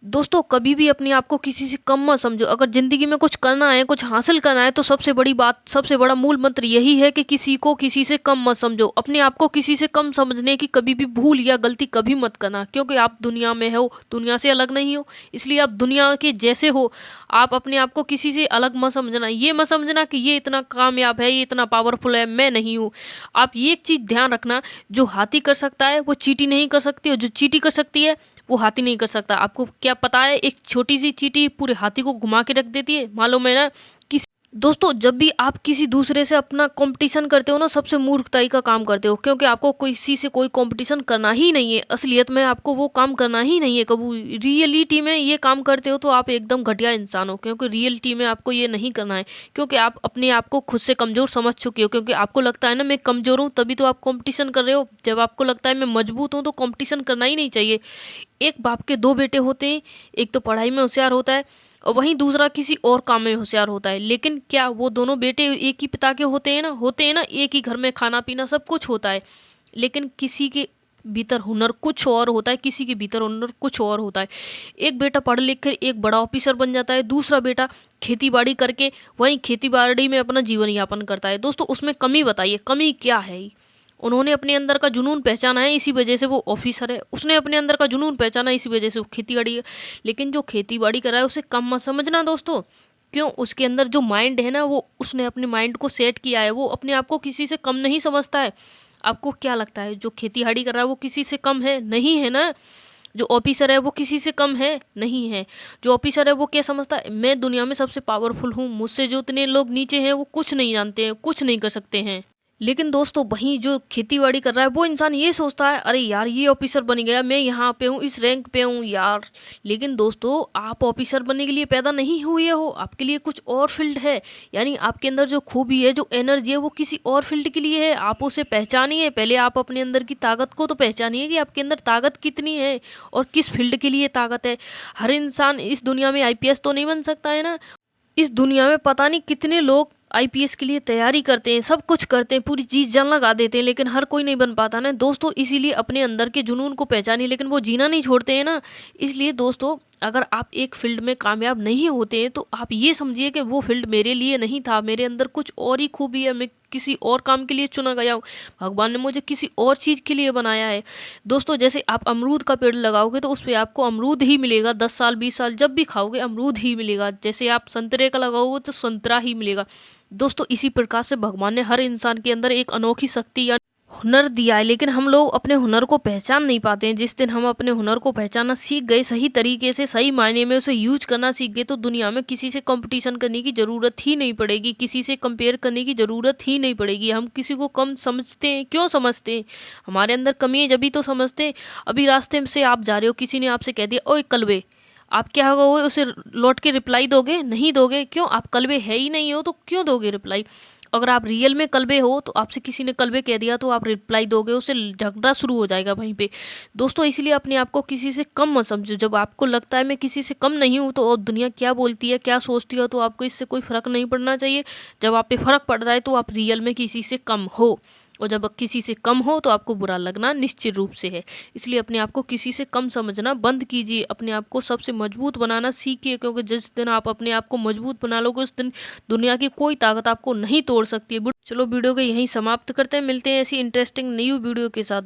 दोस्तों कभी भी अपने आप को किसी से कम मत समझो। अगर ज़िंदगी में कुछ करना है, कुछ हासिल करना है तो सबसे बड़ी बात, सबसे बड़ा मूल मंत्र यही है कि किसी को किसी से कम मत समझो। अपने आप को किसी से कम समझने की कभी भी भूल या गलती कभी मत करना, क्योंकि आप दुनिया में हो, दुनिया से अलग नहीं हो। इसलिए आप दुनिया के जैसे हो। आप अपने आप को किसी से अलग मत समझना। ये मत समझना कि ये इतना कामयाब है, ये इतना पावरफुल है, मैं नहीं हूँ। आप ये एक चीज़ ध्यान रखना, जो हाथी कर सकता है वो चींटी नहीं कर सकती, और जो चींटी कर सकती है वो हाथी नहीं कर सकता। आपको क्या पता है, एक छोटी सी चींटी पूरे हाथी को घुमा के रख देती है, मालूम है ना। दोस्तों जब भी आप किसी दूसरे से अपना कंपटीशन करते हो ना, सबसे मूर्खताई का काम करते हो, क्योंकि आपको किसी से कोई कंपटीशन करना ही नहीं है। असलियत में आपको वो काम करना ही नहीं है। कभी रियलिटी में ये काम करते हो तो आप एकदम घटिया इंसान हो, क्योंकि रियलिटी में आपको ये नहीं करना है। क्योंकि आप अपने आप को खुद से कमज़ोर समझ चुके हो, क्योंकि आपको लगता है ना मैं कमज़ोर हूँ, तभी तो आप कंपटीशन कर रहे हो। जब आपको लगता है मैं मजबूत हूँ तो कंपटीशन करना ही नहीं चाहिए। एक बाप के दो बेटे होते हैं, एक तो पढ़ाई में होशियार होता है और वहीं दूसरा किसी और काम में होशियार होता है। लेकिन क्या वो दोनों बेटे एक ही पिता के होते हैं ना? होते हैं ना, एक ही घर में खाना पीना सब कुछ होता है। लेकिन किसी के भीतर हुनर कुछ और होता है, किसी के भीतर हुनर कुछ और होता है। एक बेटा पढ़ लिख कर एक बड़ा ऑफिसर बन जाता है, दूसरा बेटा खेती बाड़ी करके वहीं खेती बाड़ी में अपना जीवन यापन करता है। दोस्तों उसमें कमी बताइए, कमी क्या है? उन्होंने अपने अंदर का जुनून पहचाना है, इसी वजह से वो ऑफिसर है। उसने अपने अंदर का जुनून पहचाना है, इसी वजह से वो खेती बाड़ी है। लेकिन जो खेती बाड़ी कर रहा है उसे कम मत समझना दोस्तों। क्यों? उसके अंदर जो माइंड है ना, वो उसने अपने माइंड को सेट किया है। वो अपने आप को किसी से कम नहीं समझता है। आपको क्या लगता है जो खेती बाड़ी कर रहा है वो किसी से कम है? नहीं है ना। जो ऑफिसर है वो किसी से कम है? नहीं है। जो ऑफिसर है वो क्या समझता है, मैं दुनिया में सबसे पावरफुल हूँ, मुझसे जो इतने लोग नीचे हैं वो कुछ नहीं जानते हैं, कुछ नहीं कर सकते हैं। लेकिन दोस्तों वहीं जो खेती-बाड़ी कर रहा है वो इंसान ये सोचता है, अरे यार ये ऑफिसर बन गया, मैं यहाँ पे हूँ, इस रैंक पे हूँ यार। लेकिन दोस्तों आप ऑफिसर बनने के लिए पैदा नहीं हुए हो, आपके लिए कुछ और फील्ड है। यानी आपके अंदर जो खूबी है, जो एनर्जी है वो किसी और फील्ड के लिए है। आप उसे पहचानिए। पहले आप अपने अंदर की ताकत को तो पहचानिए कि आपके अंदर ताकत कितनी है और किस फील्ड के लिए ताकत है। हर इंसान इस दुनिया में आईपीएस तो नहीं बन सकता है ना। इस दुनिया में पता नहीं कितने लोग आईपीएस के लिए तैयारी करते हैं, सब कुछ करते हैं, पूरी चीज जान लगा देते हैं, लेकिन हर कोई नहीं बन पाता ना दोस्तों। इसीलिए अपने अंदर के जुनून को पहचानिए, लेकिन वो जीना नहीं छोड़ते हैं ना। इसलिए दोस्तों अगर आप एक फील्ड में कामयाब नहीं होते हैं तो आप ये समझिए कि वो फील्ड मेरे लिए नहीं था, मेरे अंदर कुछ और ही खूबी है, मैं किसी और काम के लिए चुना गया हूँ। भगवान ने मुझे किसी और चीज़ के लिए बनाया है। दोस्तों जैसे आप अमरूद का पेड़ लगाओगे तो उस पे आपको अमरूद ही मिलेगा, 10 साल 20 साल जब भी खाओगे अमरूद ही मिलेगा। जैसे आप संतरे का लगाओगे तो संतरा ही मिलेगा। दोस्तों इसी प्रकार से भगवान ने हर इंसान के अंदर एक अनोखी शक्ति या हुनर दिया है, लेकिन हम लोग अपने हुनर को पहचान नहीं पाते हैं। जिस दिन हम अपने हुनर को पहचानना सीख गए, सही तरीके से सही मायने में उसे यूज करना सीख गए, तो दुनिया में किसी से कंपटीशन करने की ज़रूरत ही नहीं पड़ेगी, किसी से कंपेयर करने की ज़रूरत ही नहीं पड़ेगी। हम किसी को कम समझते हैं, क्यों समझते हैं? हमारे अंदर कमी है जभी तो समझते हैं। अभी रास्ते में से आप जा रहे हो, किसी ने आपसे कह दिया ओए कलवे, आप क्या करोगे? उसे लौट के रिप्लाई दोगे? नहीं दोगे। क्यों? आप कलवे है ही नहीं हो तो क्यों दोगे रिप्लाई? अगर आप रियल में कलबे हो तो आपसे किसी ने कलबे कह दिया तो आप रिप्लाई दोगे, उससे झगड़ा शुरू हो जाएगा वहीं पे। दोस्तों इसलिए अपने आप को किसी से कम मत समझो। जब आपको लगता है मैं किसी से कम नहीं हूँ तो और दुनिया क्या बोलती है, क्या सोचती है, तो आपको इससे कोई फर्क नहीं पड़ना चाहिए। जब आप पे फर्क पड़ रहा है तो आप रियल में किसी से कम हो, और जब किसी से कम हो तो आपको बुरा लगना निश्चित रूप से है। इसलिए अपने आप को किसी से कम समझना बंद कीजिए, अपने आप को सबसे मजबूत बनाना सीखिए, क्योंकि जिस दिन आप अपने आप को मजबूत बना लोगे उस दिन दुनिया की कोई ताकत आपको नहीं तोड़ सकती है। चलो वीडियो को यहीं समाप्त करते हैं, मिलते हैं ऐसी इंटरेस्टिंग न्यू वीडियो के साथ।